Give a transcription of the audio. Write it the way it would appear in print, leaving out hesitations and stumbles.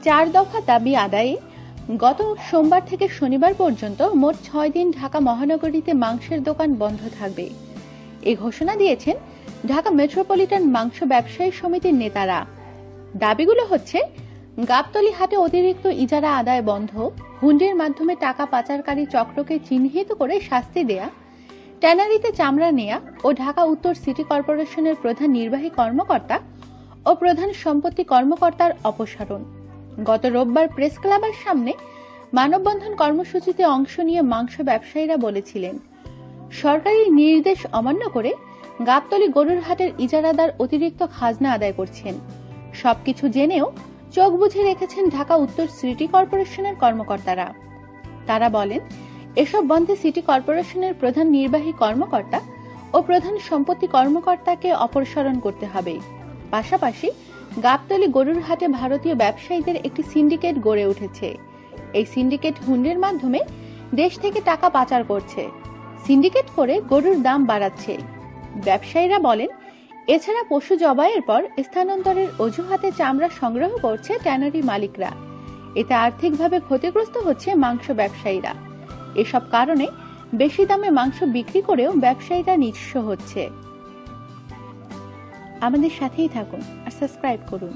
4 দফা দাবি আদায়ে গত সোমবার থেকে শনিবার পর্যন্ত মোট 6 দিন ঢাকা মহানগরীতে মাংসের দোকান বন্ধ থাকবে। এই ঘোষণা দিয়েছেন ঢাকা মেট্রোপলিটন মাংস ব্যবসায়ী সমিতির নেতারা। দাবিগুলো হচ্ছে গাবতলী হাটে অতিরিক্ত ইজারা আদায় বন্ধ, হুন্ডির মাধ্যমে টাকা পাচারকারী চক্রকে চিহ্নিত করে শাস্তি দেয়া, ট্যানারিতে চামড়া নেয়া ও ঢাকা উত্তর সিটি কর্পোরেশনের প্রধান নির্বাহী কর্মকর্তা ও প্রধান সম্পত্তি কর্মকর্তার অপসারণ। গত রোববার প্রেস ক্লাবের সামনে মানববন্ধন কর্মসূচিতে অংশ নিয়ে মাংস ব্যবসায়ীরা বলেছিলেন, সরকারি নির্দেশ অমান্য করে গাবতলী গরুর হাটের ইজারাদার অতিরিক্ত খাজনা আদায় করছেন। সবকিছু জেনেও চোখ বুঝে রেখেছেন ঢাকা উত্তর সিটি কর্পোরেশনের কর্মকর্তারা। তারা বলেন, এসব বন্ধে সিটি কর্পোরেশনের প্রধান নির্বাহী কর্মকর্তা ও প্রধান সম্পত্তি কর্মকর্তাকে অপসারণ করতে হবে। পাশাপাশি গাবতলী গরুর হাটে ভারতীয় ব্যবসায়ীদের একটি সিন্ডিকেট গড়ে উঠেছে। এই সিন্ডিকেট হুন্ডির মাধ্যমে দেশ থেকে টাকা পাচার করছে, সিন্ডিকেট করে গরুর দাম বাড়াচ্ছে। ব্যবসায়ীরা বলেন, এছাড়া পশু জবাইয়ের পর স্থানান্তরের অজুহাতে চামড়া সংগ্রহ করছে ট্যানারি মালিকরা। এতে আর্থিকভাবে ক্ষতিগ্রস্ত হচ্ছে মাংস ব্যবসায়ীরা। এসব কারণে বেশি দামে মাংস বিক্রি করেও ব্যবসায়ীরা নিঃস্ব হচ্ছে। আমাদের সাথেই থাকুন আর সাবস্ক্রাইব করুন।